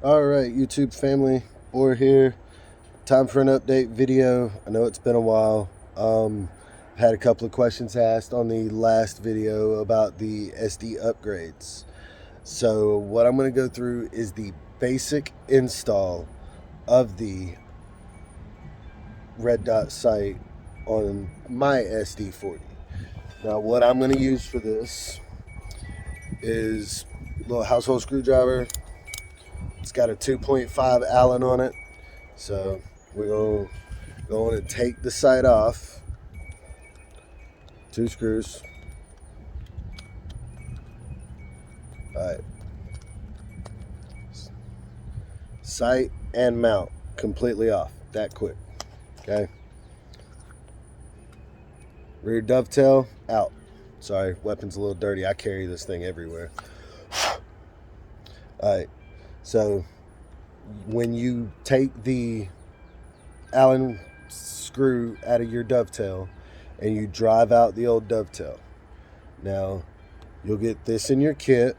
Alright, YouTube family, we're here. Time for an update video. I know it's been a while. I've had a couple of questions asked on the last video about the SD upgrades. So what I'm going to go through is the basic install of the Reddot site on my SD40. Now what I'm going to use for this is a little household screwdriver. It's got a 2.5 Allen on it. So we're going to take the site off. 2 screws. Alright. Sight and mount completely off. That quick. Okay. Rear dovetail out. Sorry, weapon's a little dirty. I carry this thing everywhere. Alright. So when you take the Allen screw out of your dovetail and you drive out the old dovetail, now you'll get this in your kit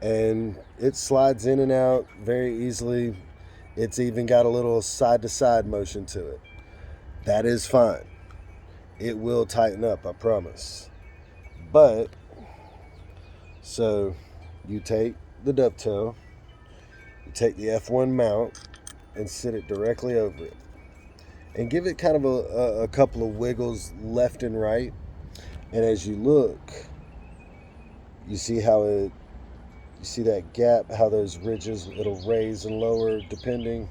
and it slides in and out very easily. It's even got a little side to side motion to it. That is fine. It will tighten up, I promise. But so you take the dovetail, you take the F1 mount and sit it directly over it and give it kind of a couple of wiggles left and right. And as you look, you see how you see that gap, how those ridges, it'll raise and lower depending.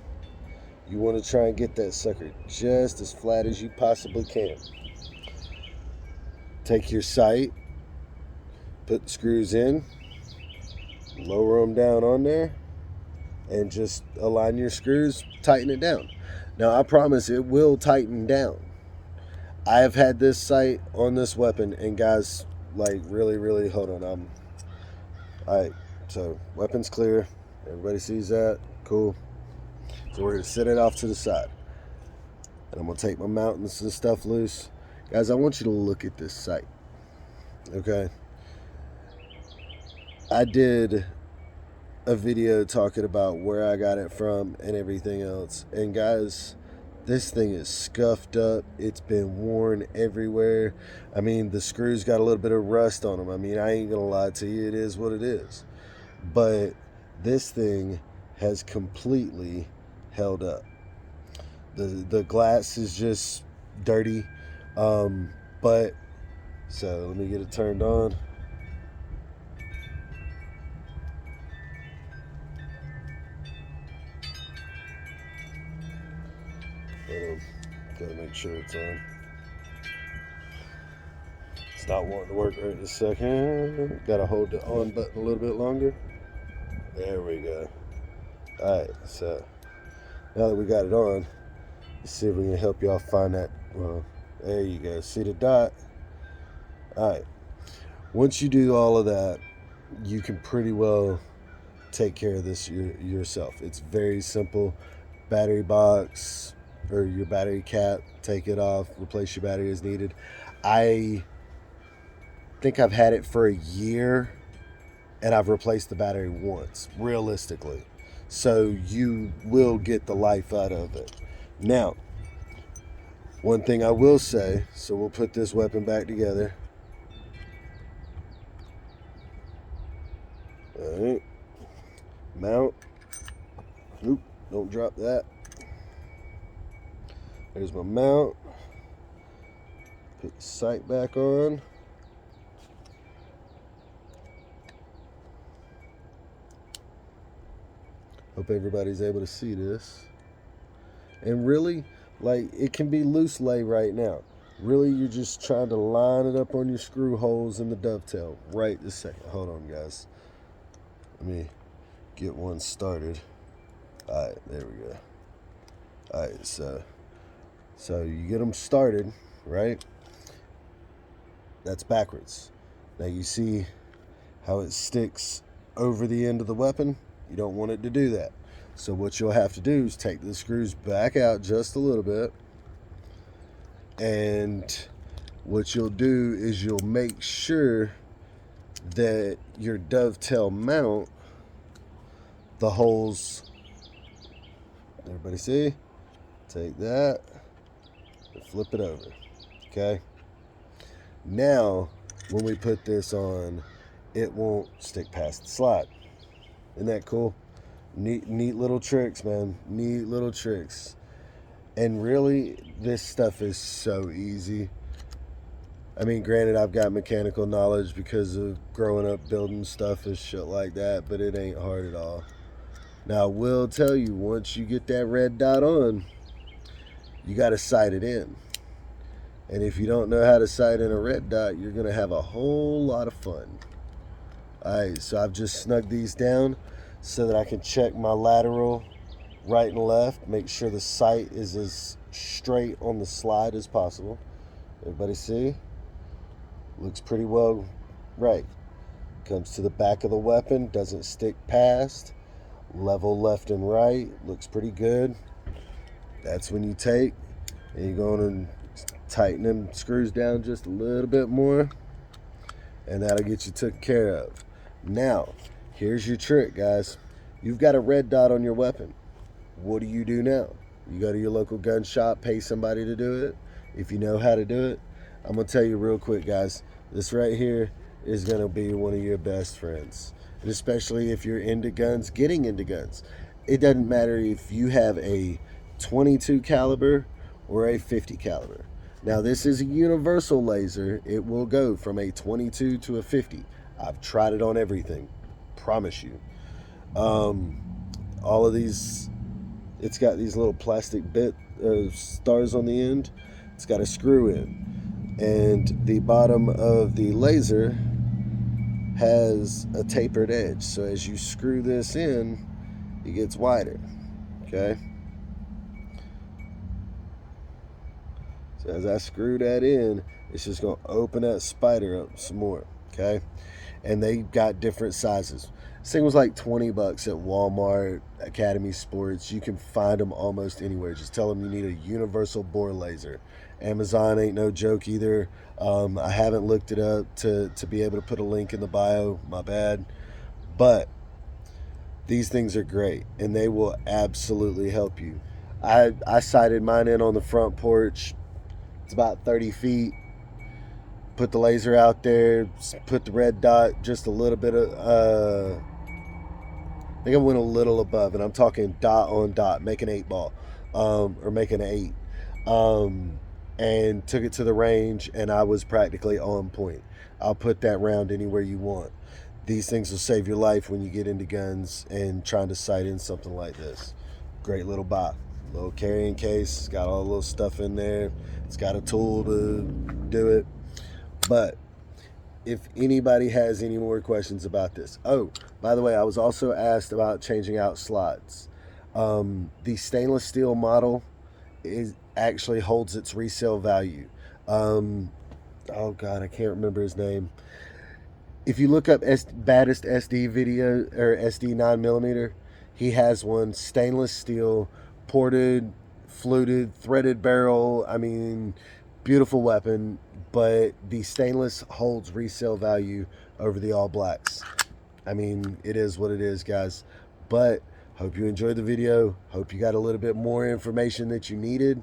You want to try and get that sucker just as flat as you possibly can. Take your sight, put the screws in, lower them down on there, and just align your screws, tighten it down. Now I promise it will tighten down. I have had this sight on this weapon, and guys, like really, hold on, alright, so weapon's clear, everybody sees that, cool. So we're gonna set it off to the side. And I'm gonna take my mounts and stuff loose. Guys, I want you to look at this sight. Okay. I did a video talking about where I got it from and everything else. And guys, this thing is scuffed up. It's been worn everywhere. I mean, the screws got a little bit of rust on them. I mean, I ain't gonna lie to you, it is what it is. But this thing has completely held up. The glass is just dirty. But so let me get it turned on. Gotta make sure it's on. It's not wanting to work right this second. Gotta hold the on button a little bit longer. There we go. Alright, so now that we got it on, let's see if we can help y'all find that. Well, there you go. See the dot? Alright. Once you do all of that, you can pretty well take care of this yourself. It's very simple. Battery box or your battery cap, take it off, replace your battery as needed. I think I've had it for a year and I've replaced the battery once, realistically. So you will get the life out of it. Now, one thing I will say, so we'll put this weapon back together. Alright. Mount. Oop, don't drop that. There's my mount. Put the sight back on. Hope everybody's able to see this. And really, like, it can be loose lay right now. Really, you're just trying to line it up on your screw holes in the dovetail right this second. Hold on, guys. Let me get one started. Alright, there we go. Alright, so you get them started, right? That's backwards. Now you see how it sticks over the end of the weapon? You don't want it to do that. So what you'll have to do is take the screws back out just a little bit. And what you'll do is you'll make sure that your dovetail mount the holes. Everybody see? Take that and flip it over. Okay. Now, when we put this on, it won't stick past the slide. Isn't that cool? Neat little tricks, man. Neat little tricks. And really, this stuff is so easy. I mean, granted, I've got mechanical knowledge because of growing up building stuff and shit like that, but it ain't hard at all. Now, I will tell you, once you get that red dot on, you got to sight it in. And if you don't know how to sight in a red dot, you're going to have a whole lot of fun. Alright, so I've just snugged these down so that I can check my lateral right and left, make sure the sight is as straight on the slide as possible. Everybody see? Looks pretty well right. Comes to the back of the weapon, doesn't stick past. Level left and right, looks pretty good. That's when you take and you're going to tighten them screws down just a little bit more, and that'll get you taken care of. Now, here's your trick, guys. You've got a red dot on your weapon. What do you do now? You go to your local gun shop, pay somebody to do it. If you know how to do it, I'm going to tell you real quick, guys. This right here is going to be one of your best friends. And especially if you're into guns, getting into guns. It doesn't matter if you have a 22 caliber or a 50 caliber. Now, this is a universal laser. It will go from a 22 to a 50. I've tried it on everything. Promise you. All of these, it's got these little plastic stars on the end. It's got a screw in. And the bottom of the laser has a tapered edge. So as you screw this in, it gets wider. Okay? So as I screw that in, it's just going to open that spider up some more. Okay? And they got different sizes. This thing was like $20 at Walmart, Academy Sports. You can find them almost anywhere. Just tell them you need a universal bore laser. Amazon ain't no joke either. I haven't looked it up to be able to put a link in the bio. My bad. But these things are great, and they will absolutely help you. I sighted mine in on the front porch. It's about 30 feet. Put the laser out there, put the red dot just a little bit of, I think I went a little above, and I'm talking dot on dot, make an 8 ball, or make an 8, and took it to the range, and I was practically on point. I'll put that round anywhere you want. These things will save your life when you get into guns and trying to sight in something like this. Great little box. Little carrying case, it's got all the little stuff in there. It's got a tool to do it. But if anybody has any more questions about this. Oh, by the way, I was also asked about changing out slots. The stainless steel model actually holds its resale value. Oh God, I can't remember his name. If you look up baddest SD video or SD 9mm, he has one stainless steel, ported, fluted, threaded barrel. I mean, beautiful weapon, but the stainless holds resale value over the all blacks. I mean, it is what it is, guys. But hope you enjoyed the video. Hope you got a little bit more information that you needed.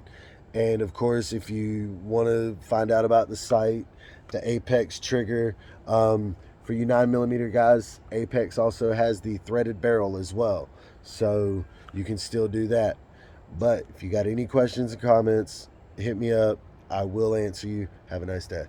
And of course, if you want to find out about the sight, the Apex trigger, for you 9mm guys, Apex also has the threaded barrel as well. So you can still do that. But if you got any questions and comments, hit me up. I will answer you. Have a nice day.